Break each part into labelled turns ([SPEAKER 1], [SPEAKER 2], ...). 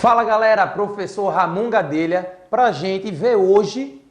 [SPEAKER 1] Fala galera, professor Ramon Gadelha, para a gente ver hoje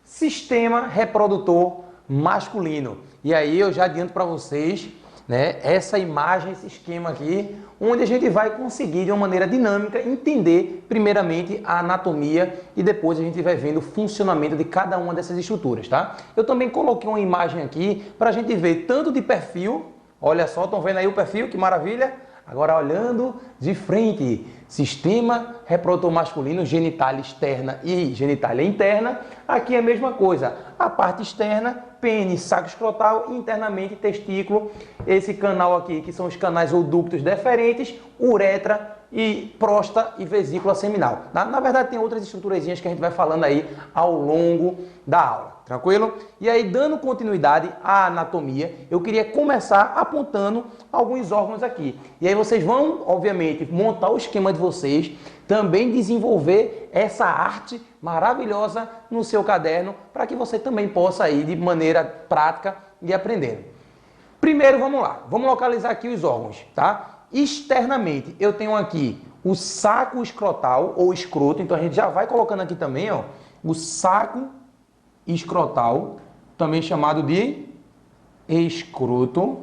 [SPEAKER 1] sistema reprodutor masculino. E aí eu já adianto para vocês, né, essa imagem, esse esquema aqui, onde a gente vai conseguir de uma maneira dinâmica entender primeiramente a anatomia e depois a gente vai vendo o funcionamento de cada uma dessas estruturas, tá? Eu também coloquei uma imagem aqui para a gente ver tanto de perfil, olha só, estão vendo aí o perfil, que maravilha? Agora olhando de frente, sistema reprodutor masculino, genitália externa e genitália interna. Aqui é a mesma coisa, a parte externa, pênis, saco escrotal, internamente testículo, esse canal aqui que são os canais ou ductos deferentes, uretra e próstata e vesícula seminal. Na verdade tem outras estruturazinhas que a gente vai falando aí ao longo da aula. Tranquilo? E aí, dando continuidade à anatomia, eu queria começar apontando alguns órgãos aqui. E aí vocês vão, obviamente, montar o esquema de vocês, também desenvolver essa arte maravilhosa no seu caderno, para que você também possa ir de maneira prática e aprendendo. Primeiro, vamos lá. Vamos localizar aqui os órgãos, tá? Externamente, eu tenho aqui o saco escrotal ou escroto. Então, a gente já vai colocando aqui também, ó, o saco escrotal, também chamado de escroto.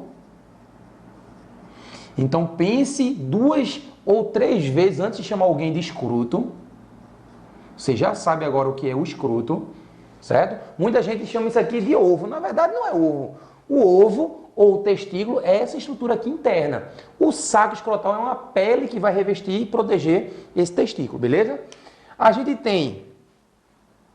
[SPEAKER 1] Então pense 2 ou 3 vezes antes de chamar alguém de escroto. Você já sabe agora o que é o escroto, certo? Muita gente chama isso aqui de ovo. Na verdade não é ovo. O ovo ou o testículo é essa estrutura aqui interna. O saco escrotal é uma pele que vai revestir e proteger esse testículo, beleza? A gente tem,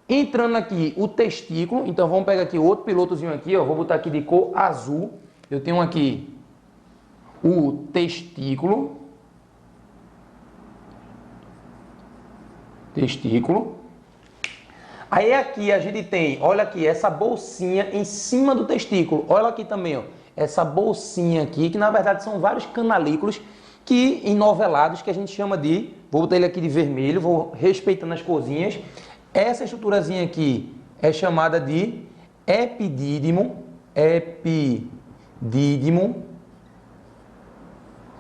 [SPEAKER 1] entrando aqui, o testículo. Então vamos pegar aqui outro pilotozinho aqui, ó, vou botar aqui de cor azul. Eu tenho aqui o testículo. Aí aqui a gente tem, olha aqui, essa bolsinha em cima do testículo. Olha aqui também, ó, essa bolsinha aqui, que na verdade são vários canalículos que enovelados, que a gente chama de, vou botar ele aqui de vermelho, vou respeitando as corzinhas. Essa estruturazinha aqui é chamada de epidídimo,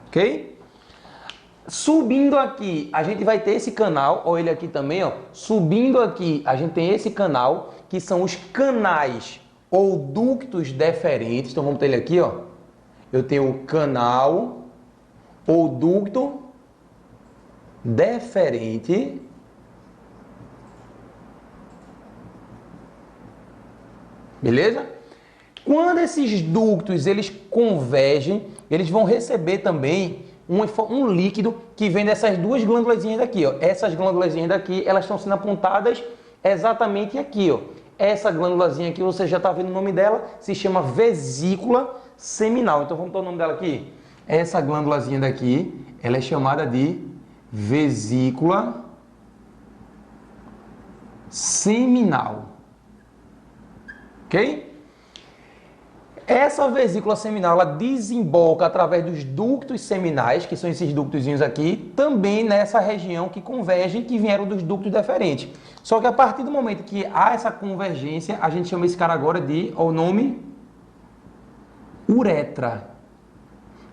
[SPEAKER 1] ok? Subindo aqui, a gente vai ter esse canal, olha ele aqui também, ó. Subindo aqui, a gente tem esse canal, que são os canais ou ductos deferentes. Então vamos ter ele aqui, ó. Eu tenho o canal ou ducto deferente. Beleza? Quando esses ductos eles convergem, eles vão receber também um líquido que vem dessas duas glândulazinhas daqui, ó. Essas glândulazinhas daqui, elas estão sendo apontadas exatamente aqui, ó. Essa glândulazinha aqui, você já está vendo o nome dela, se chama vesícula seminal. Então vamos botar o nome dela aqui. Essa glândulazinha daqui, ela é chamada de vesícula seminal. Ok? Essa vesícula seminal, ela desemboca através dos ductos seminais, que são esses ductozinhos aqui, também nessa região que convergem, que vieram dos ductos deferentes. Só que a partir do momento que há essa convergência, a gente chama esse cara agora de, ó, o nome, uretra.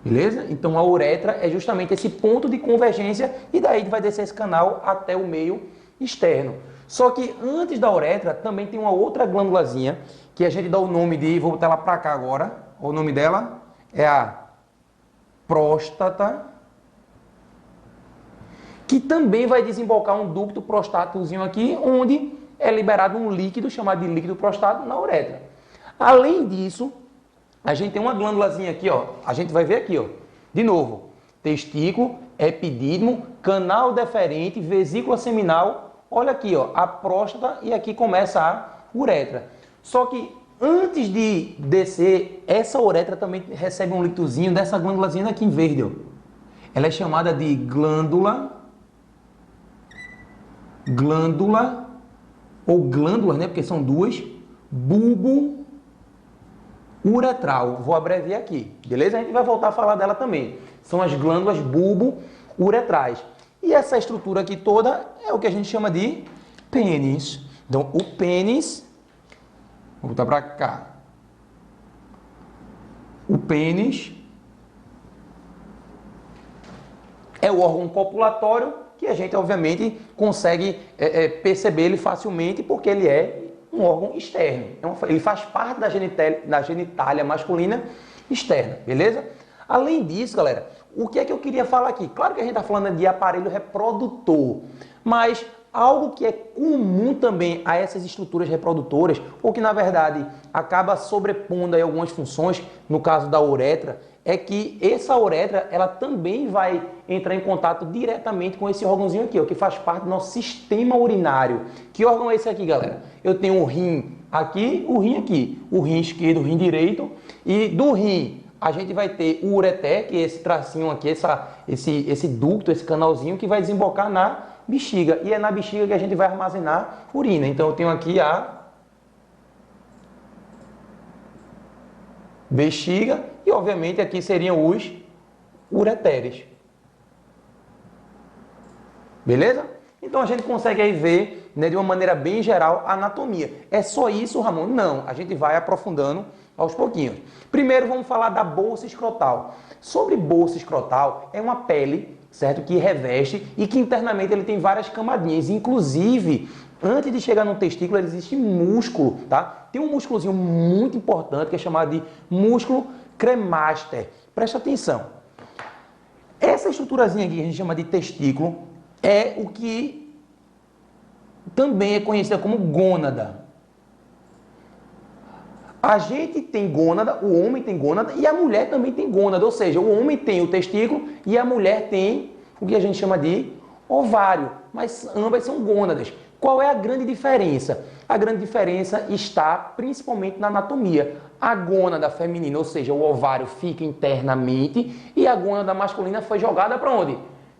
[SPEAKER 1] Beleza? Então a uretra é justamente esse ponto de convergência e daí vai descer esse canal até o meio externo. Só que antes da uretra também tem uma outra glândulazinha que a gente dá o nome de, vou botar ela para cá agora, o nome dela é a próstata, que também vai desembocar um ducto prostáticozinho aqui, onde é liberado um líquido chamado de líquido prostático na uretra. Além disso, a gente tem uma glândulazinha aqui, ó, a gente vai ver aqui, ó, de novo, testículo, epidídimo, canal deferente, vesícula seminal, olha aqui, ó, a próstata e aqui começa a uretra. Só que antes de descer, essa uretra também recebe um líquidozinho dessa glândulazinha aqui em verde, ó. Ela é chamada de glândula ou glândulas, né, porque são duas, bulbo uretral. Vou abreviar aqui, beleza? A gente vai voltar a falar dela também. São as glândulas bulbo uretrais. E essa estrutura aqui toda é o que a gente chama de pênis. Então, o pênis, vou botar para cá. O pênis é o órgão copulatório que a gente, obviamente, consegue perceber ele facilmente, porque ele é um órgão externo. Ele faz parte da genitália masculina externa, beleza? Além disso, galera, o que é que eu queria falar aqui? Claro que a gente está falando de aparelho reprodutor, mas algo que é comum também a essas estruturas reprodutoras, ou que na verdade acaba sobrepondo aí algumas funções, no caso da uretra, é que essa uretra ela também vai entrar em contato diretamente com esse órgãozinho aqui, ó, que faz parte do nosso sistema urinário. Que órgão é esse aqui, galera? Eu tenho o rim aqui, o rim esquerdo, o rim direito, e do rim a gente vai ter o ureter, que é esse tracinho aqui, esse ducto, esse canalzinho que vai desembocar na bexiga. E é na bexiga que a gente vai armazenar urina. Então eu tenho aqui a bexiga e obviamente aqui seriam os ureteres. Beleza? Então a gente consegue aí ver, né, de uma maneira bem geral a anatomia. É só isso, Ramon? Não, a gente vai aprofundando aos pouquinhos. Primeiro vamos falar da bolsa escrotal. Sobre bolsa escrotal, é uma pele, certo, que reveste e que internamente ele tem várias camadinhas. Inclusive, antes de chegar no testículo, existe músculo, tá? Tem um músculozinho muito importante que é chamado de músculo cremaster. Presta atenção. Essa estruturazinha aqui que a gente chama de testículo é o que também é conhecida como gônada. A gente tem gônada, o homem tem gônada e a mulher também tem gônada, ou seja, o homem tem o testículo e a mulher tem o que a gente chama de ovário, mas ambas são gônadas. Qual é a grande diferença? A grande diferença está principalmente na anatomia. A gônada feminina, ou seja, o ovário fica internamente e a gônada masculina foi jogada para onde?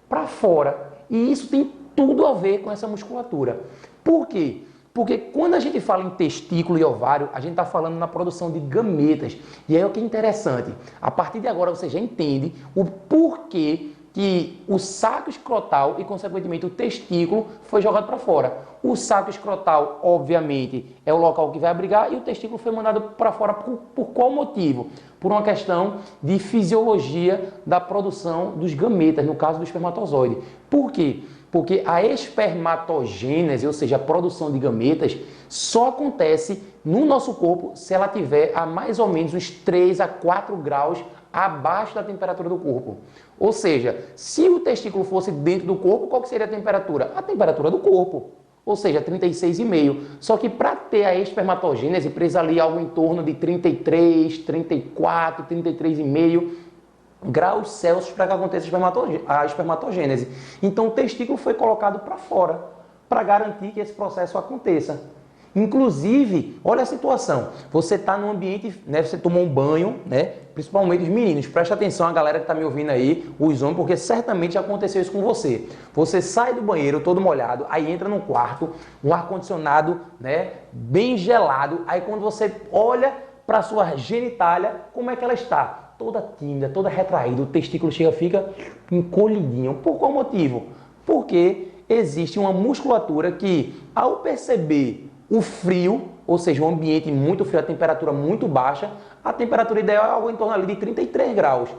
[SPEAKER 1] Para fora. E isso tem tudo a ver com essa musculatura. Por quê? Porque quando a gente fala em testículo e ovário, a gente está falando na produção de gametas. E aí o que é interessante, a partir de agora você já entende o porquê que o saco escrotal e, consequentemente, o testículo foi jogado para fora. O saco escrotal, obviamente, é o local que vai abrigar e o testículo foi mandado para fora por qual motivo? Por uma questão de fisiologia da produção dos gametas, no caso do espermatozoide. Por quê? Porque a espermatogênese, ou seja, a produção de gametas, só acontece no nosso corpo se ela tiver a mais ou menos uns 3 a 4 graus abaixo da temperatura do corpo. Ou seja, se o testículo fosse dentro do corpo, qual que seria a temperatura? A temperatura do corpo, ou seja, 36,5. Só que para ter a espermatogênese, precisa ali algo em torno de 33, 34, 33,5 graus Celsius para que aconteça a espermatogênese. Então o testículo foi colocado para fora para garantir que esse processo aconteça. Inclusive, olha a situação, você está num ambiente, né, você tomou um banho, né, principalmente os meninos, presta atenção a galera que está me ouvindo aí, os homens, porque certamente já aconteceu isso com você. Você sai do banheiro todo molhado, aí entra num quarto, um ar-condicionado, né, bem gelado, aí quando você olha para a sua genitália, como é que ela está? Toda tímida, toda retraída, o testículo fica encolhidinho. Por qual motivo? Porque existe uma musculatura que, ao perceber o frio, ou seja, um ambiente muito frio, a temperatura muito baixa, a temperatura ideal é algo em torno ali de 33 graus.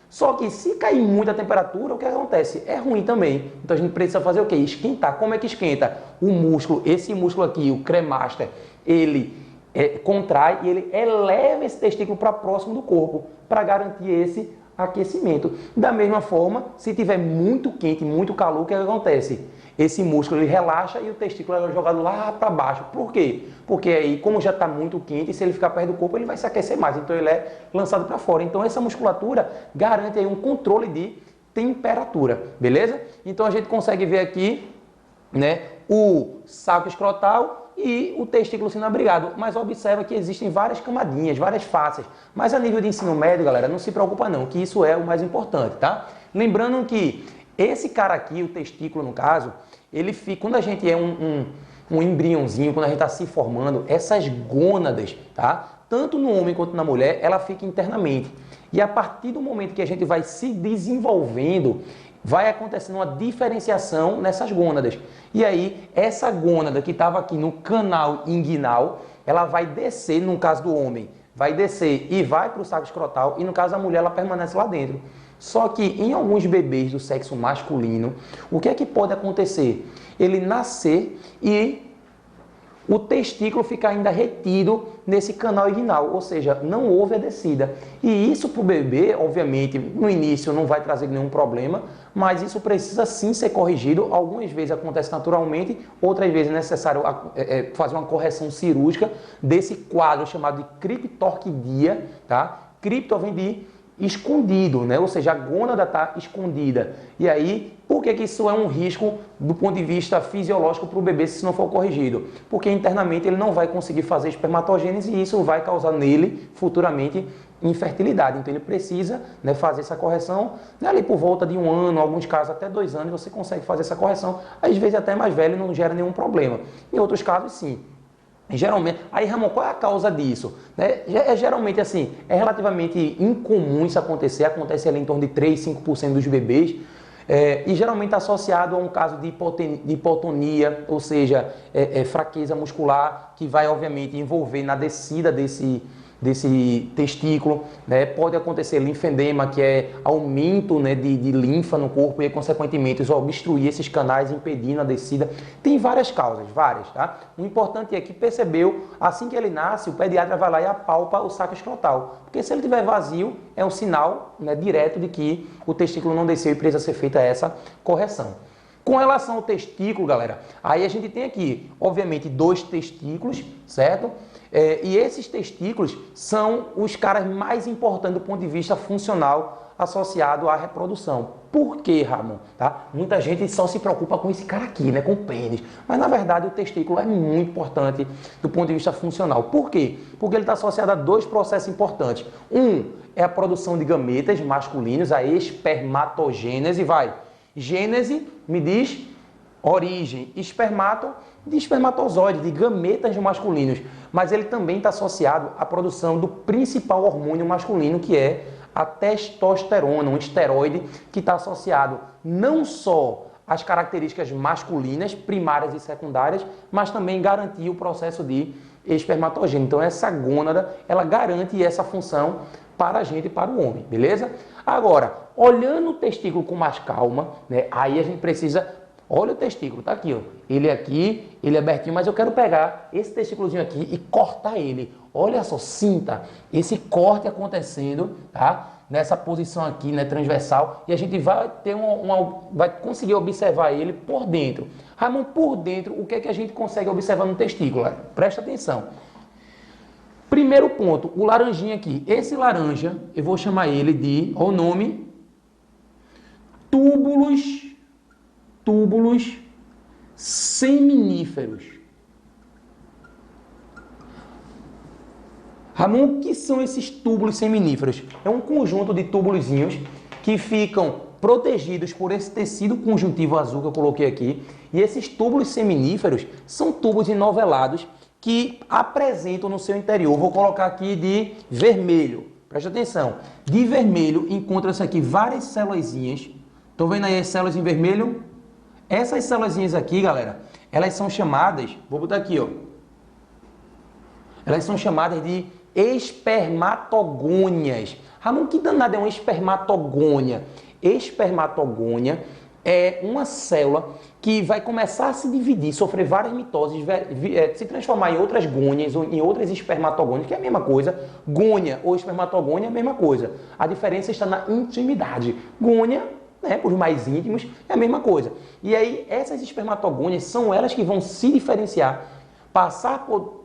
[SPEAKER 1] Só que se cair muito a temperatura, o que acontece? É ruim também. Então a gente precisa fazer o quê? Esquentar. Como é que esquenta? O músculo, esse músculo aqui, o cremaster, ele contrai e ele eleva esse testículo para próximo do corpo, para garantir esse aquecimento. Da mesma forma, se tiver muito quente, muito calor, o que acontece? Esse músculo ele relaxa e o testículo é jogado lá para baixo. Por quê? Porque aí, como já está muito quente, se ele ficar perto do corpo, ele vai se aquecer mais. Então ele é lançado para fora. Então essa musculatura garante aí um controle de temperatura, beleza? Então a gente consegue ver aqui, né, o saco escrotal e o testículo sendo abrigado. Mas observa que existem várias camadinhas, várias faces. Mas a nível de ensino médio, galera, não se preocupa não, que isso é o mais importante, tá? Lembrando que esse cara aqui, o testículo no caso, ele fica, quando a gente é um embriãozinho, quando a gente está se formando, essas gônadas, tá? Tanto no homem quanto na mulher, ela fica internamente. E a partir do momento que a gente vai se desenvolvendo, vai acontecendo uma diferenciação nessas gônadas. E aí, essa gônada que estava aqui no canal inguinal, ela vai descer, no caso do homem, vai descer e vai para o saco escrotal, e no caso da mulher, ela permanece lá dentro. Só que em alguns bebês do sexo masculino, o que é que pode acontecer? Ele nascer e o testículo fica ainda retido nesse canal inguinal, ou seja, não houve a descida. E isso para o bebê, obviamente, no início não vai trazer nenhum problema, mas isso precisa sim ser corrigido. Algumas vezes acontece naturalmente, outras vezes é necessário fazer uma correção cirúrgica desse quadro chamado de criptorquidia, tá? Cripto vem de escondido, né? Ou seja, a gônada está escondida. E aí, por que isso é um risco do ponto de vista fisiológico para o bebê se não for corrigido? Porque internamente ele não vai conseguir fazer espermatogênese e isso vai causar nele, futuramente, infertilidade. Então ele precisa, né, fazer essa correção, né, ali por volta de 1 ano, em alguns casos até 2 anos você consegue fazer essa correção. Às vezes até mais velho não gera nenhum problema. Em outros casos, sim. Geralmente, aí Ramon, qual é a causa disso? Geralmente assim, é relativamente incomum isso acontecer, acontece ali em torno de 3, 5% dos bebês, e geralmente está associado a um caso de hipotonia, ou seja, fraqueza muscular, que vai obviamente envolver na descida desse testículo, né? Pode acontecer linfedema, que é aumento, né, de linfa no corpo e, consequentemente, isso obstruir esses canais, impedindo a descida. Tem várias causas, várias, tá? O importante é que percebeu, assim que ele nasce, o pediatra vai lá e apalpa o saco escrotal, porque se ele tiver vazio, é um sinal, né, direto de que o testículo não desceu e precisa ser feita essa correção. Com relação ao testículo, galera, aí a gente tem aqui, obviamente, 2 testículos, certo? E esses testículos são os caras mais importantes do ponto de vista funcional associado à reprodução. Por quê, Ramon? Tá? Muita gente só se preocupa com esse cara aqui, né, com o pênis. Mas, na verdade, o testículo é muito importante do ponto de vista funcional. Por quê? Porque ele está associado a 2 processos importantes. Um é a produção de gametas masculinos, a espermatogênese, Gênese me diz origem, espermato de espermatozoide, de gametas masculinos. Mas ele também está associado à produção do principal hormônio masculino, que é a testosterona, um esteroide que está associado não só às características masculinas, primárias e secundárias, mas também garantir o processo de espermatogênese. Então essa gônada, ela garante essa função para a gente e para o homem, beleza? Agora, olhando o testículo com mais calma, né, aí a gente precisa... Olha o testículo, tá aqui, ó. Ele aqui, ele é abertinho, mas eu quero pegar esse testículozinho aqui e cortar ele. Olha só, sinta esse corte acontecendo, tá? Nessa posição aqui, né, transversal, e a gente vai ter vai conseguir observar ele por dentro. Ramon, por dentro, o que é que a gente consegue observar no testículo? Presta atenção. Primeiro ponto, o laranjinha aqui. Esse laranja, eu vou chamar ele de, olha o nome, túbulos seminíferos. Ramon, o que são esses túbulos seminíferos? É um conjunto de túbulozinhos que ficam protegidos por esse tecido conjuntivo azul que eu coloquei aqui. E esses túbulos seminíferos são tubos enovelados que apresentam no seu interior, vou colocar aqui de vermelho. Presta atenção. De vermelho encontra-se aqui várias célulazinhas. Estão vendo aí as células em vermelho? Essas célulazinhas aqui, galera, elas são chamadas, vou botar aqui, ó. Elas são chamadas de espermatogônias. Ramon, que danado é uma espermatogônia? Espermatogônia é uma célula que vai começar a se dividir, sofrer várias mitoses, se transformar em outras gônias ou em outras espermatogônias, que é a mesma coisa. Gônia ou espermatogônia é a mesma coisa. A diferença está na intimidade. Gônia, né, para os mais íntimos, é a mesma coisa. E aí, essas espermatogônias são elas que vão se diferenciar,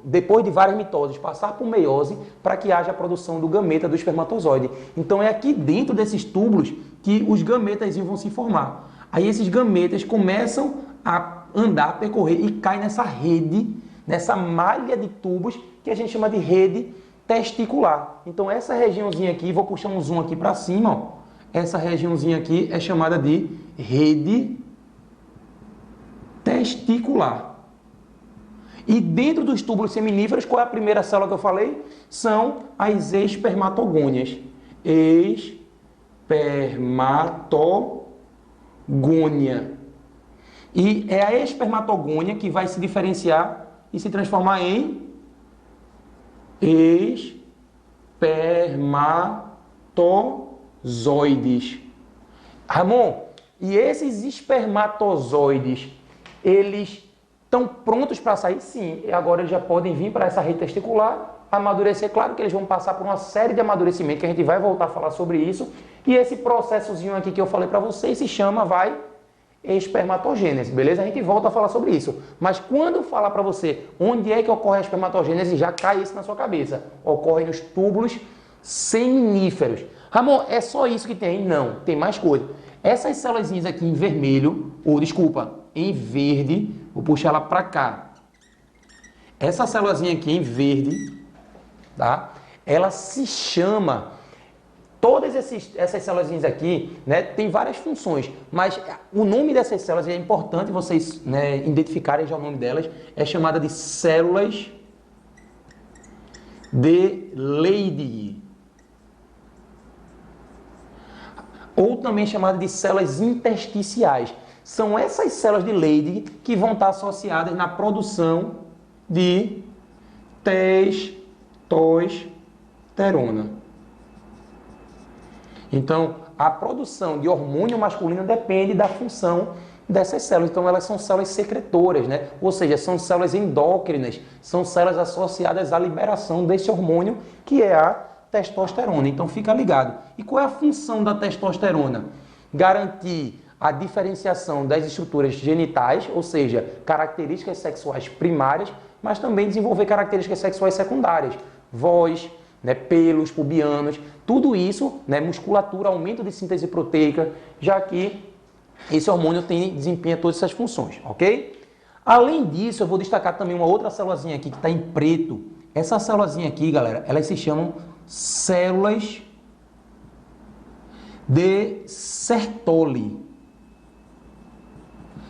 [SPEAKER 1] depois de várias mitoses, passar por meiose, para que haja a produção do gameta do espermatozoide. Então, é aqui dentro desses túbulos que os gametas vão se formar. Aí, esses gametas começam a andar, percorrer e caem nessa rede, nessa malha de tubos, que a gente chama de rede testicular. Então, essa regiãozinha aqui, vou puxar um zoom aqui para cima, ó. Essa regiãozinha aqui é chamada de rede testicular. E dentro dos túbulos seminíferos, qual é a primeira célula que eu falei? São as espermatogônias. Espermatogônia. E é a espermatogônia que vai se diferenciar e se transformar em espermatogônia. espermatozoides. Ramon, e esses espermatozoides, eles estão prontos para sair? Sim, e agora eles já podem vir para essa rede testicular, amadurecer. Claro que eles vão passar por uma série de amadurecimento, que a gente vai voltar a falar sobre isso, e esse processozinho aqui que eu falei para vocês se chama, espermatogênese, beleza? A gente volta a falar sobre isso. Mas quando eu falar para você onde é que ocorre a espermatogênese, já cai isso na sua cabeça. Ocorre nos túbulos seminíferos. Ramon, é só isso que tem? Não, tem mais coisa. Essas células aqui em vermelho, ou desculpa, em verde, vou puxar ela para cá. Essa célulazinha aqui em verde, tá? Ela se chama... Todas essas células aqui, né, tem várias funções, mas o nome dessas células, é importante vocês, né, identificarem já o nome delas, é chamada de células de Leydig, ou também chamada de células intersticiais. São essas células de Leydig que vão estar associadas na produção de testosterona. Então, a produção de hormônio masculino depende da função dessas células. Então, elas são células secretoras, né? Ou seja, são células endócrinas, são células associadas à liberação desse hormônio, que é a testosterona. Então, fica ligado. E qual é a função da testosterona? Garantir a diferenciação das estruturas genitais, ou seja, características sexuais primárias, mas também desenvolver características sexuais secundárias, voz, né, pelos pubianos, tudo isso, né, musculatura, aumento de síntese proteica, já que esse hormônio desempenha todas essas funções, ok? Além disso, eu vou destacar também uma outra célulazinha aqui que está em preto. Essa célulazinha aqui, galera, elas se chamam células de Sertoli.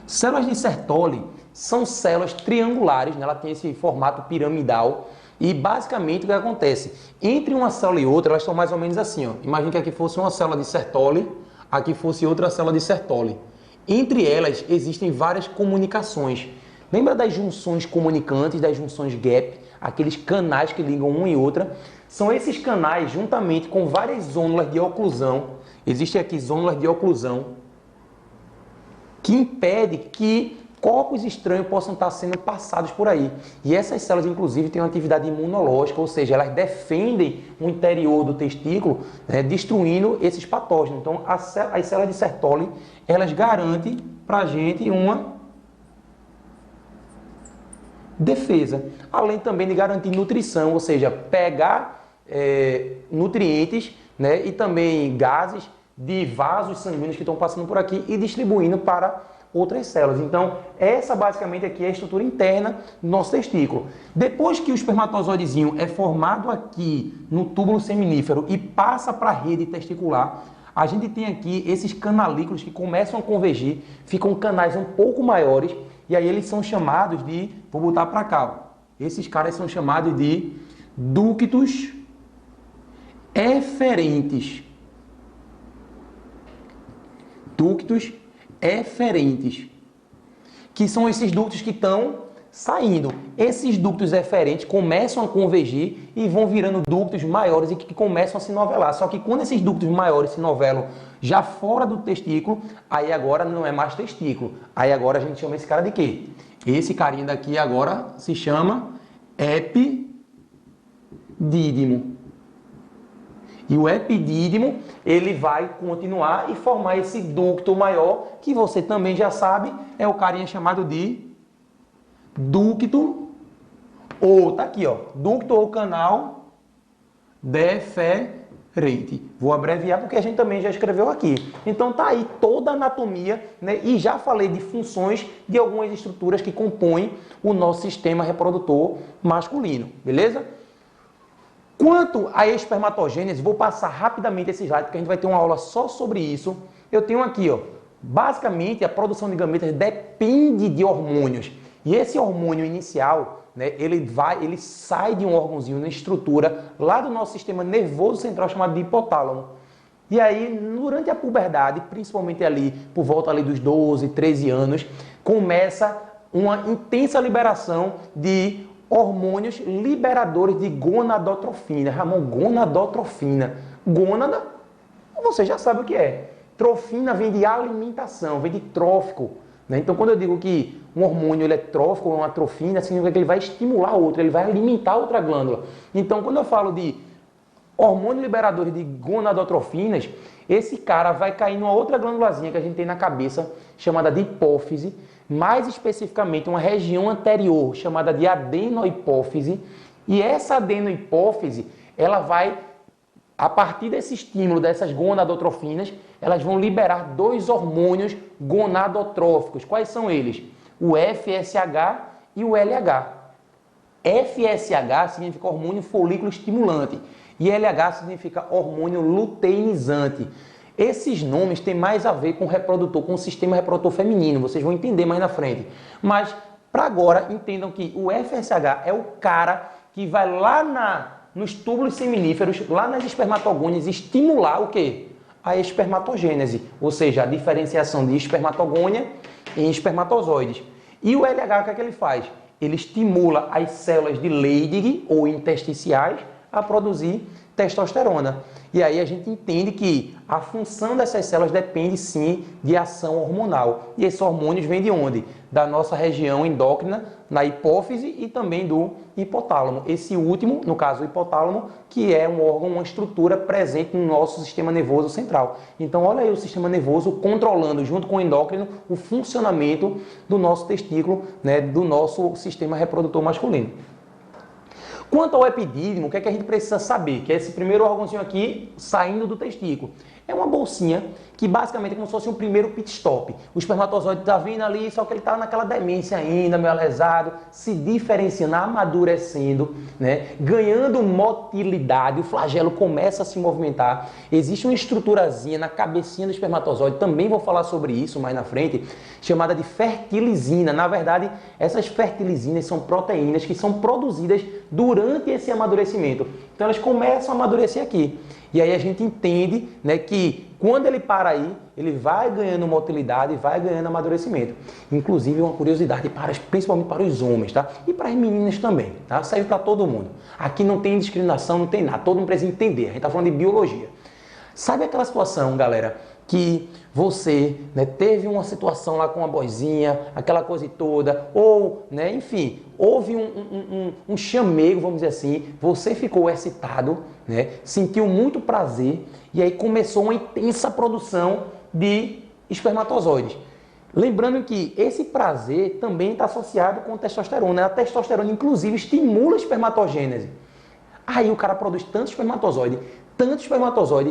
[SPEAKER 1] Células de Sertoli são células triangulares, né? Ela tem esse formato piramidal. E basicamente o que acontece? Entre uma célula e outra, elas estão mais ou menos assim, ó. Imagina que aqui fosse uma célula de Sertoli, aqui fosse outra célula de Sertoli. Entre elas existem várias comunicações. Lembra das junções comunicantes, das junções gap, aqueles canais que ligam uma e outra? São esses canais, juntamente com várias zônulas de oclusão, existem aqui zônulas de oclusão, que impede que corpos estranhos possam estar sendo passados por aí. E essas células, inclusive, têm uma atividade imunológica, ou seja, elas defendem o interior do testículo, né, destruindo esses patógenos. Então, as células de Sertoli, elas garantem para a gente uma defesa. Além também de garantir nutrição, ou seja, pegar nutrientes, né, e também gases de vasos sanguíneos que estão passando por aqui e distribuindo para outras células. Então, essa basicamente aqui é a estrutura interna do nosso testículo. Depois que o espermatozoidezinho é formado aqui no túbulo seminífero e passa para a rede testicular, a gente tem aqui esses canalículos que começam a convergir, ficam canais um pouco maiores, e aí eles são chamados de, vou botar para cá, ó, esses caras são chamados de ductos eferentes. Ductos eferentes, que são esses ductos que estão saindo. Esses ductos eferentes começam a convergir e vão virando ductos maiores e que começam a se novelar. Só que quando esses ductos maiores se novelam já fora do testículo, aí agora não é mais testículo. Aí agora a gente chama esse cara de quê? Esse carinha daqui agora se chama epidídimo. E o epidídimo, ele vai continuar e formar esse ducto maior, que você também já sabe, é o carinha chamado de ducto, ou tá aqui, ó, ducto ou canal deferente. Vou abreviar porque a gente também já escreveu aqui. Então tá aí toda a anatomia, né? E já falei de funções de algumas estruturas que compõem o nosso sistema reprodutor masculino, beleza? Quanto à espermatogênese, vou passar rapidamente esse slide, porque a gente vai ter uma aula só sobre isso. Eu tenho aqui, ó, basicamente a produção de gametas depende de hormônios. E esse hormônio inicial, né, ele sai de um órgãozinho na estrutura lá do nosso sistema nervoso central chamado de hipotálamo. E aí, durante a puberdade, principalmente ali por volta ali dos 12, 13 anos, começa uma intensa liberação de hormônios liberadores de gonadotrofina. Ramon, gonadotrofina. Gônada, você já sabe o que é. Trofina vem de alimentação, vem de trófico. Né? Então, quando eu digo que um hormônio ele é trófico ou uma trofina, significa que ele vai estimular outro, ele vai alimentar outra glândula. Então, quando eu falo de hormônios liberadores de gonadotrofinas, esse cara vai cair numa outra glândulazinha que a gente tem na cabeça, chamada de hipófise, mais especificamente uma região anterior, chamada de adenohipófise, e essa adenohipófise, ela vai, a partir desse estímulo dessas gonadotrofinas, elas vão liberar dois hormônios gonadotróficos. Quais são eles? O FSH e o LH. FSH significa hormônio folículo estimulante e LH significa hormônio luteinizante. Esses nomes têm mais a ver com o reprodutor, com o sistema reprodutor feminino, vocês vão entender mais na frente. Mas, para agora, entendam que o FSH é o cara que vai lá nos túbulos seminíferos, lá nas espermatogônias, estimular o quê? A espermatogênese, ou seja, a diferenciação de espermatogônia em espermatozoides. E o LH, o que é que ele faz? Ele estimula as células de Leydig ou intersticiais a produzir testosterona. E aí a gente entende que a função dessas células depende sim de ação hormonal. E esses hormônios vêm de onde? Da nossa região endócrina, na hipófise e também do hipotálamo. Esse último, no caso o hipotálamo, que é um órgão, uma estrutura presente no nosso sistema nervoso central. Então olha aí o sistema nervoso controlando junto com o endócrino o funcionamento do nosso testículo, né, do nosso sistema reprodutor masculino. Quanto ao epidídimo, o que é que a gente precisa saber? Que é esse primeiro órgãozinho aqui saindo do testículo. É uma bolsinha que basicamente é como se fosse um primeiro pit stop. O espermatozoide está vindo ali, só que ele está naquela demência ainda, meio lesado, se diferenciando, amadurecendo, né? Ganhando motilidade, o flagelo começa a se movimentar. Existe uma estruturazinha na cabecinha do espermatozoide, também vou falar sobre isso mais na frente, chamada de fertilizina. Na verdade, essas fertilizinas são proteínas que são produzidas durante esse amadurecimento. Então elas começam a amadurecer aqui. E aí a gente entende, né, que quando ele para aí, ele vai ganhando motilidade e vai ganhando amadurecimento. Inclusive, uma curiosidade, principalmente para os homens, tá? E para as meninas também, tá? Serve para todo mundo. Aqui não tem discriminação, não tem nada. Todo mundo precisa entender. A gente está falando de biologia. Sabe aquela situação, galera, que você, né, teve uma situação lá com uma boizinha, aquela coisa toda, ou, né, enfim, houve um chamego, vamos dizer assim, você ficou excitado, né, sentiu muito prazer e aí começou uma intensa produção de espermatozoides. Lembrando que esse prazer também está associado com testosterona. A testosterona, inclusive, estimula a espermatogênese. Aí o cara produz tanto espermatozoide,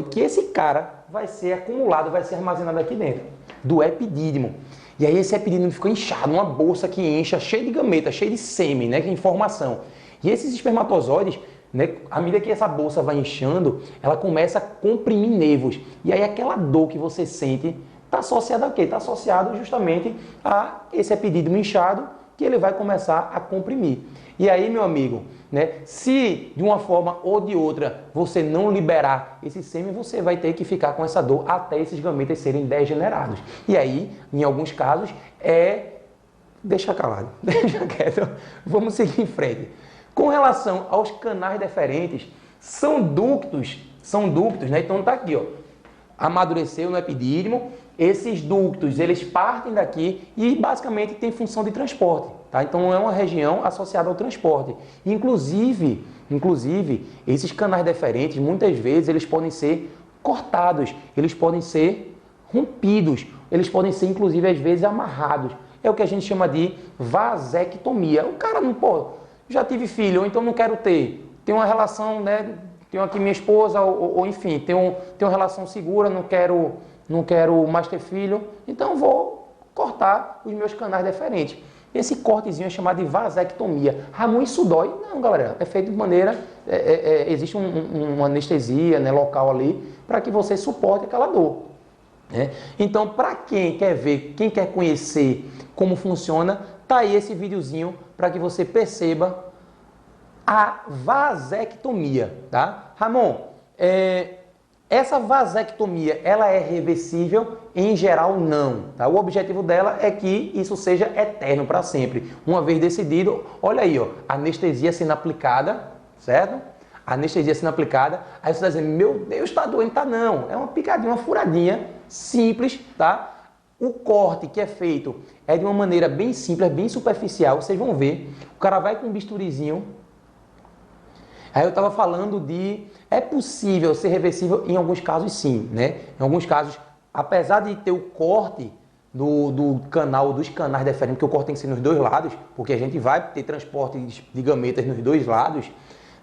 [SPEAKER 1] que esse cara vai ser acumulado, vai ser armazenado aqui dentro do epidídimo. E aí esse epidídimo ficou inchado, uma bolsa que incha, cheia de gameta, cheia de sêmen, né, que é informação. E esses espermatozoides, né, à medida que essa bolsa vai inchando, ela começa a comprimir nervos. E aí aquela dor que você sente está associada a quê? Está associado justamente a esse epidídimo inchado que ele vai começar a comprimir. E aí, meu amigo, né, se de uma forma ou de outra você não liberar esse sêmen, você vai ter que ficar com essa dor até esses gametas serem degenerados. E aí, em alguns casos, deixa calado, deixa quieto, vamos seguir em frente. Com relação aos canais deferentes, são ductos, né? Então tá aqui, ó, amadureceu no epidídimo, esses ductos, eles partem daqui e basicamente tem função de transporte, tá? Então é uma região associada ao transporte. Inclusive, esses canais deferentes, muitas vezes, eles podem ser cortados, eles podem ser rompidos, eles podem ser, inclusive, às vezes, amarrados. É o que a gente chama de vasectomia. O cara não, pô, já tive filho, ou então não quero ter. Tem uma relação, né? Tenho aqui minha esposa, ou enfim, tenho uma relação segura, não quero mais ter filho, então vou cortar os meus canais deferentes. Esse cortezinho é chamado de vasectomia. Ramon, isso dói? Não, galera, é feito de maneira, existe uma anestesia, né, local ali, para que você suporte aquela dor. Né? Então, para quem quer ver, quem quer conhecer como funciona, tá aí esse videozinho para que você perceba a vasectomia, tá? Ramon, essa vasectomia, ela é reversível? Em geral, não. Tá? O objetivo dela é que isso seja eterno para sempre. Uma vez decidido, olha aí, ó, anestesia sendo aplicada, certo? anestesia sendo aplicada, aí você está dizendo, meu Deus, está doendo, tá não. É uma picadinha, uma furadinha simples, tá? O corte que é feito é de uma maneira bem simples, bem superficial, vocês vão ver. O cara vai com um bisturizinho. Aí eu estava falando de, é possível ser reversível em alguns casos sim, né? Em alguns casos, apesar de ter o corte do canal, dos canais deferentes, porque o corte tem que ser nos dois lados, porque a gente vai ter transporte de gametas nos dois lados,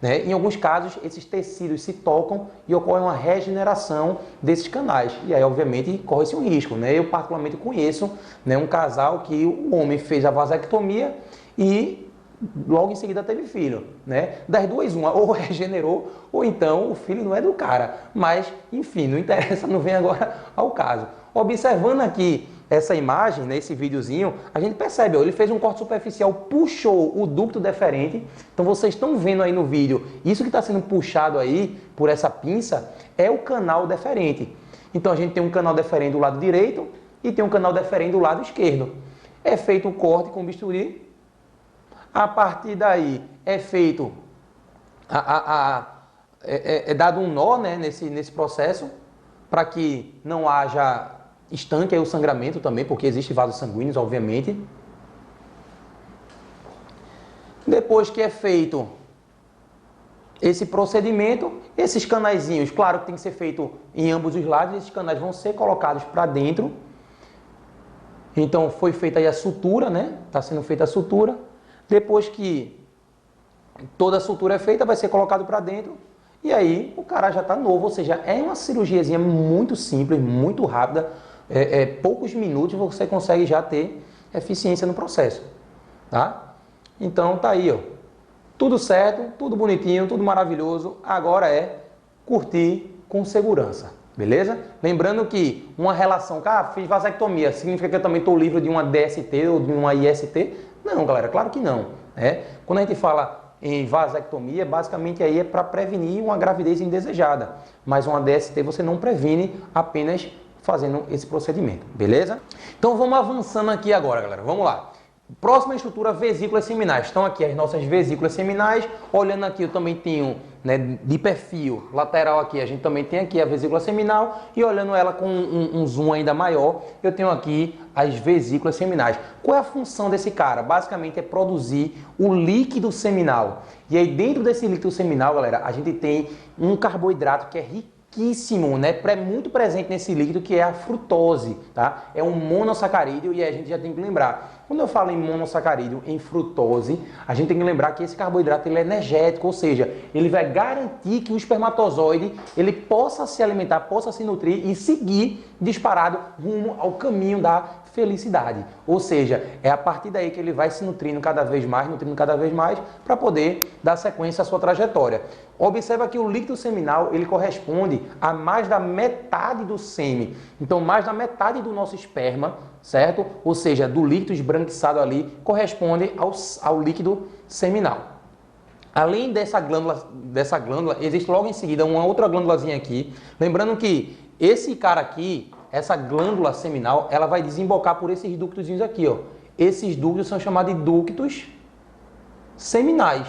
[SPEAKER 1] né? Em alguns casos, esses tecidos se tocam e ocorre uma regeneração desses canais. E aí, obviamente, corre-se um risco, né? Eu, particularmente, conheço, né, um casal que o homem fez a vasectomia e logo em seguida teve filho, né? Das duas, uma, ou regenerou, ou então o filho não é do cara. Mas, enfim, não interessa, não vem agora ao caso. Observando aqui essa imagem, né, esse videozinho, a gente percebe, ó, ele fez um corte superficial, puxou o ducto deferente. Então vocês estão vendo aí no vídeo, isso que está sendo puxado aí por essa pinça é o canal deferente. Então a gente tem um canal deferente do lado direito e tem um canal deferente do lado esquerdo. É feito o corte com bisturi. A partir daí é feito, é dado um nó, né, nesse processo, para que não haja estanque aí o sangramento também, porque existe vasos sanguíneos, obviamente. Depois que é feito esse procedimento, esses canaizinhos, claro que tem que ser feito em ambos os lados, esses canais vão ser colocados para dentro. Então foi feita aí a sutura, né? Está sendo feita a sutura. Depois que toda a sutura é feita, vai ser colocado para dentro. E aí o cara já está novo, ou seja, é uma cirurgiazinha muito simples, muito rápida. Poucos minutos você consegue já ter eficiência no processo, tá? Então tá aí, ó, tudo certo, tudo bonitinho, tudo maravilhoso. Agora é curtir com segurança, beleza? Lembrando que uma relação, fiz vasectomia, significa que eu também estou livre de uma DST ou de uma IST? Não, galera, claro que não, né? Quando a gente fala em vasectomia, basicamente aí é para prevenir uma gravidez indesejada, mas uma DST você não previne apenas fazendo esse procedimento, beleza? Então vamos avançando aqui agora, galera, vamos lá. Próxima estrutura, vesículas seminais. Estão aqui as nossas vesículas seminais. Olhando aqui, eu também tenho, né, de perfil lateral aqui, a gente também tem aqui a vesícula seminal. E olhando ela com um zoom ainda maior, eu tenho aqui as vesículas seminais. Qual é a função desse cara? Basicamente é produzir o líquido seminal. E aí dentro desse líquido seminal, galera, a gente tem um carboidrato que é riquíssimo, né? Muito presente nesse líquido, que é a frutose, tá? É um monossacarídeo e a gente já tem que lembrar. Quando eu falo em monossacarídeo, em frutose, a gente tem que lembrar que esse carboidrato ele é energético, ou seja, ele vai garantir que o espermatozoide ele possa se alimentar, possa se nutrir e seguir disparado rumo ao caminho da felicidade. Ou seja, é a partir daí que ele vai se nutrindo cada vez mais, para poder dar sequência à sua trajetória. Observa que o líquido seminal ele corresponde a mais da metade do sêmen. Então, mais da metade do nosso esperma, certo? Ou seja, do líquido esbranquiçado ali, corresponde ao líquido seminal. Além dessa glândula, existe logo em seguida uma outra glândulazinha aqui. Lembrando que esse cara aqui, essa glândula seminal, ela vai desembocar por esses ductozinhos aqui, ó. Esses ductos são chamados de ductos seminais.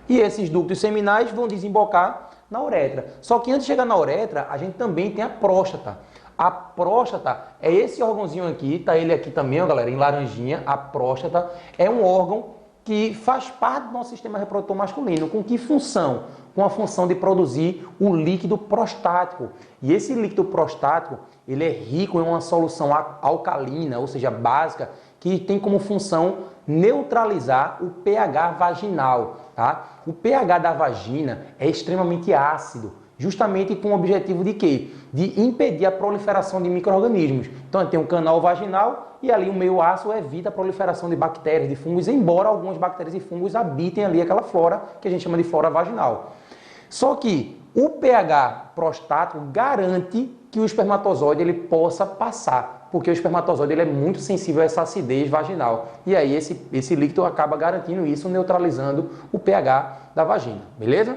[SPEAKER 1] E esses ductos seminais vão desembocar na uretra. Só que antes de chegar na uretra, a gente também tem a próstata. A próstata é esse órgãozinho aqui, tá ele aqui também, ó, galera, em laranjinha. A próstata é um órgão que faz parte do nosso sistema reprodutor masculino. Com que função? Com a função de produzir o líquido prostático. E esse líquido prostático, ele é rico em uma solução alcalina, ou seja, básica, que tem como função neutralizar o pH vaginal, tá? O pH da vagina é extremamente ácido, justamente com o objetivo de quê? De impedir a proliferação de micro-organismos. Então, tem um canal vaginal e ali o meio ácido evita a proliferação de bactérias, de fungos, embora algumas bactérias e fungos habitem ali aquela flora que a gente chama de flora vaginal. Só que o pH prostático garante que o espermatozoide ele possa passar, porque o espermatozoide ele é muito sensível a essa acidez vaginal. E aí esse líquido acaba garantindo isso, neutralizando o pH da vagina, beleza?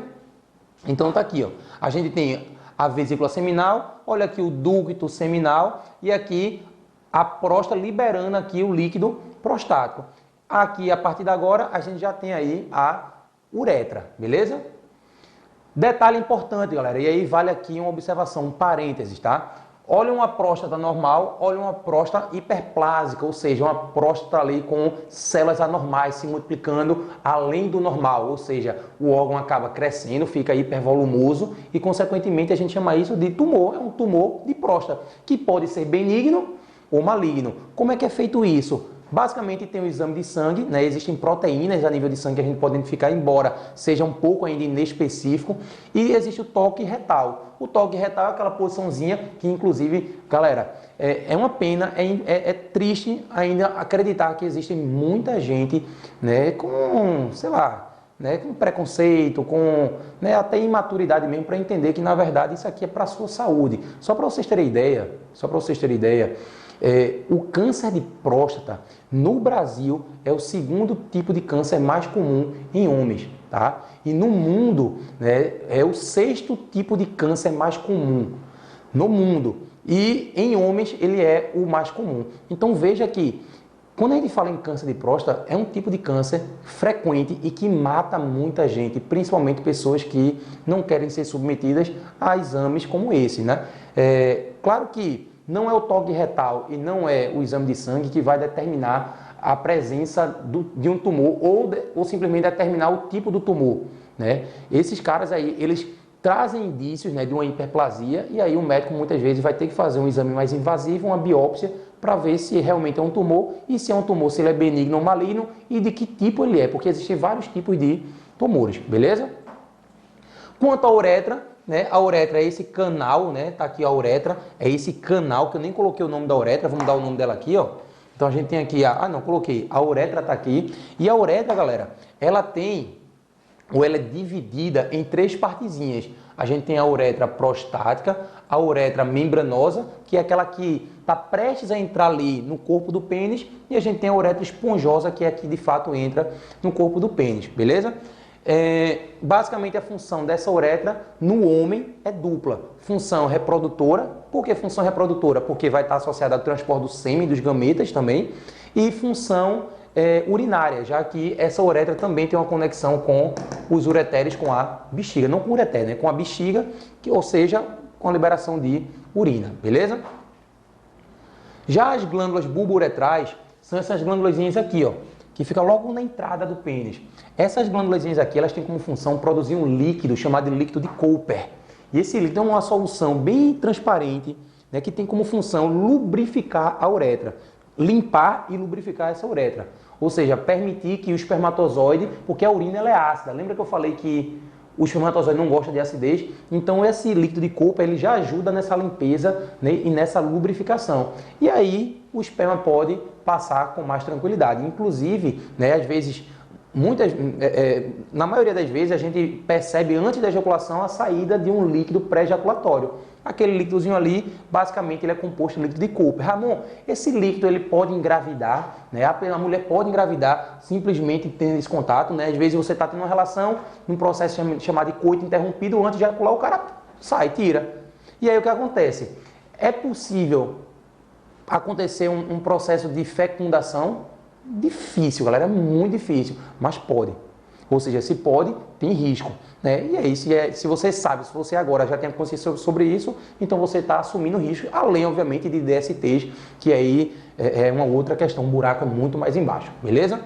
[SPEAKER 1] Então tá aqui, ó. A gente tem a vesícula seminal, olha aqui o ducto seminal e aqui a próstata liberando aqui o líquido prostático. Aqui, a partir de agora, a gente já tem aí a uretra, beleza? Detalhe importante, galera, e aí vale aqui uma observação, um parênteses, tá? Olha uma próstata normal, olha uma próstata hiperplásica, ou seja, uma próstata ali com células anormais se multiplicando além do normal, ou seja, o órgão acaba crescendo, fica hipervolumoso e, consequentemente, a gente chama isso de tumor, é um tumor de próstata, que pode ser benigno ou maligno. Como é que é feito isso? Basicamente tem o exame de sangue, né? Existem proteínas a nível de sangue que a gente pode identificar, embora seja um pouco ainda inespecífico, e existe o toque retal. O toque retal é aquela posiçãozinha que, inclusive, galera, é uma pena, é triste ainda acreditar que existe muita gente, né, com, sei lá, né, com preconceito, com, né, até imaturidade mesmo, para entender que, na verdade, isso aqui é para a sua saúde. Só para vocês terem ideia, o câncer de próstata no Brasil é o segundo tipo de câncer mais comum em homens, tá? E no mundo, né, é o sexto tipo de câncer mais comum no mundo. E em homens ele é o mais comum. Então veja que quando a gente fala em câncer de próstata, é um tipo de câncer frequente e que mata muita gente, principalmente pessoas que não querem ser submetidas a exames como esse, né? Claro que não é o toque retal e não é o exame de sangue que vai determinar a presença de um tumor ou simplesmente determinar o tipo do tumor, né? Esses caras aí, eles trazem indícios, né, de uma hiperplasia e aí o médico muitas vezes vai ter que fazer um exame mais invasivo, uma biópsia, para ver se realmente é um tumor e se é um tumor, se ele é benigno ou maligno e de que tipo ele é, porque existem vários tipos de tumores, beleza? Quanto à uretra, né, a uretra é esse canal, né, tá aqui a uretra, é esse canal, que eu nem coloquei o nome da uretra, vamos dar o nome dela aqui, ó. Então a gente tem aqui, coloquei, a uretra tá aqui, e a uretra, galera, ela é dividida em três partezinhas. A gente tem a uretra prostática, a uretra membranosa, que é aquela que está prestes a entrar ali no corpo do pênis, e a gente tem a uretra esponjosa, que é a que de fato entra no corpo do pênis, beleza? Basicamente a função dessa uretra no homem é dupla. Função reprodutora. Por que função reprodutora? Porque vai estar associada ao transporte do sêmen dos gametas também. E função urinária, já que essa uretra também tem uma conexão com os ureteres, com a bexiga. Não com o ureter, né? Com a bexiga, ou seja, com a liberação de urina, beleza? Já as glândulas bulbouretrais são essas glândulazinhas aqui, ó, que fica logo na entrada do pênis. Essas glândulazinhas aqui, elas têm como função produzir um líquido chamado de líquido de Cooper. E esse líquido é uma solução bem transparente, né, que tem como função lubrificar a uretra, limpar e lubrificar essa uretra. Ou seja, permitir que o espermatozoide, porque a urina ela é ácida. Lembra que eu falei que o espermatozoide não gosta de acidez? Então esse líquido de Cooper ele já ajuda nessa limpeza, né, e nessa lubrificação. E aí o esperma pode passar com mais tranquilidade. Inclusive, né, às vezes, na maioria das vezes, a gente percebe antes da ejaculação a saída de um líquido pré-ejaculatório. Aquele líquidozinho ali, basicamente, ele é composto de líquido de Cooper. Ramon, esse líquido ele pode engravidar, né? A mulher pode engravidar simplesmente tendo esse contato, né? Às vezes você está tendo uma relação, num processo chamado de coito interrompido, antes de ejacular, o cara sai, tira. E aí o que acontece? É possível acontecer um processo de fecundação? Difícil, galera, é muito difícil, mas pode. Ou seja, se pode, tem risco, né? E aí, se você sabe, se você agora já tem consciência sobre isso, então você está assumindo risco, além, obviamente, de DSTs, que aí é uma outra questão, um buraco muito mais embaixo, beleza?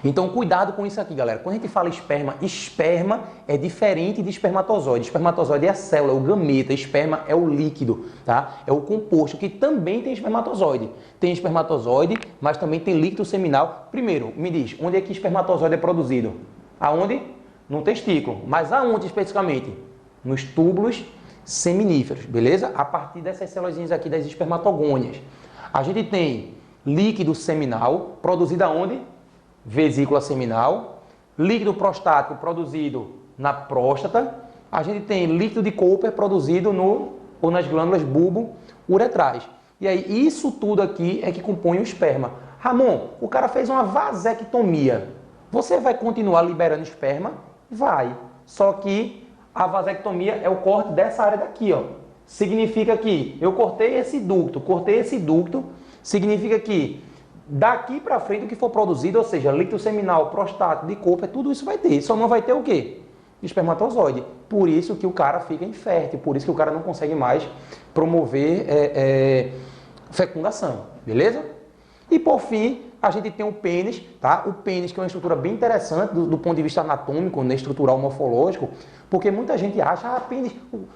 [SPEAKER 1] Então, cuidado com isso aqui, galera. Quando a gente fala esperma, esperma é diferente de espermatozoide. Espermatozoide é a célula, é o gameta. Esperma é o líquido, tá? É o composto, que também tem espermatozoide. Tem espermatozoide, mas também tem líquido seminal. Primeiro, me diz, onde é que espermatozoide é produzido? Aonde? No testículo. Mas aonde especificamente? Nos túbulos seminíferos, beleza? A partir dessas células aqui das espermatogônias. A gente tem líquido seminal produzido aonde? Vesícula seminal, líquido prostático produzido na próstata, a gente tem líquido de Cooper produzido nas glândulas bulbo-uretrais. E aí, isso tudo aqui é que compõe o esperma. Ramon, o cara fez uma vasectomia. Você vai continuar liberando esperma? Vai. Só que a vasectomia é o corte dessa área daqui, ó. Significa que eu cortei esse ducto, significa que daqui para frente o que for produzido, ou seja, líquido seminal, prostático, de corpo, tudo isso vai ter. Só não vai ter o quê? Espermatozoide. Por isso que o cara fica infértil, por isso que o cara não consegue mais promover fecundação, beleza? E por fim, a gente tem o pênis, tá? O pênis que é uma estrutura bem interessante do ponto de vista anatômico, né, estrutural morfológico, porque muita gente acha, pênis,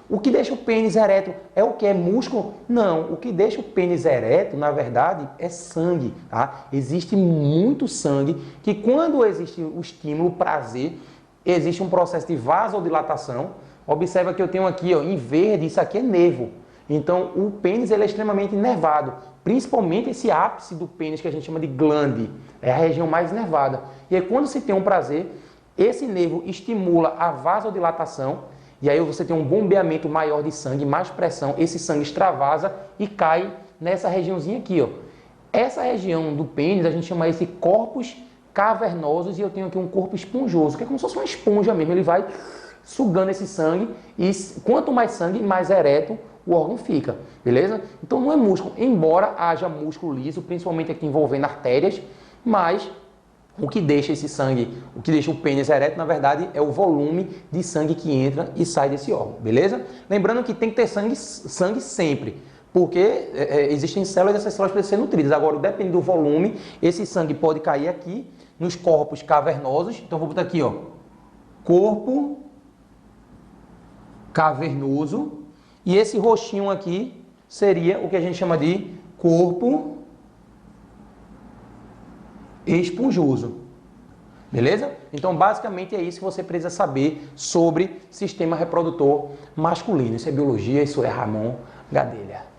[SPEAKER 1] o que deixa o pênis ereto é o que? É músculo? Não, o que deixa o pênis ereto, na verdade, é sangue, tá? Existe muito sangue que quando existe o estímulo, o prazer, existe um processo de vasodilatação. Observa que eu tenho aqui, ó, em verde, isso aqui é nervo. Então, o pênis ele é extremamente nervado, principalmente esse ápice do pênis que a gente chama de glande, é a região mais nervada. E aí, quando se tem um prazer, esse nervo estimula a vasodilatação, e aí você tem um bombeamento maior de sangue, mais pressão, esse sangue extravasa e cai nessa regiãozinha aqui, ó. Essa região do pênis, a gente chama esse corpos cavernosos, e eu tenho aqui um corpo esponjoso, que é como se fosse uma esponja mesmo, ele vai sugando esse sangue, e quanto mais sangue, mais ereto o órgão fica, beleza? Então não é músculo, embora haja músculo liso, principalmente aqui envolvendo artérias, mas o que deixa esse sangue, o que deixa o pênis ereto, na verdade, é o volume de sangue que entra e sai desse órgão, beleza? Lembrando que tem que ter sangue sempre, porque existem células e essas células precisam ser nutridas. Agora, depende do volume, esse sangue pode cair aqui, nos corpos cavernosos. Então, vou botar aqui, ó, corpo cavernoso. E esse roxinho aqui seria o que a gente chama de corpo esponjoso. Beleza? Então, basicamente é isso que você precisa saber sobre sistema reprodutor masculino. Isso é biologia, isso é Ramon Gadelha.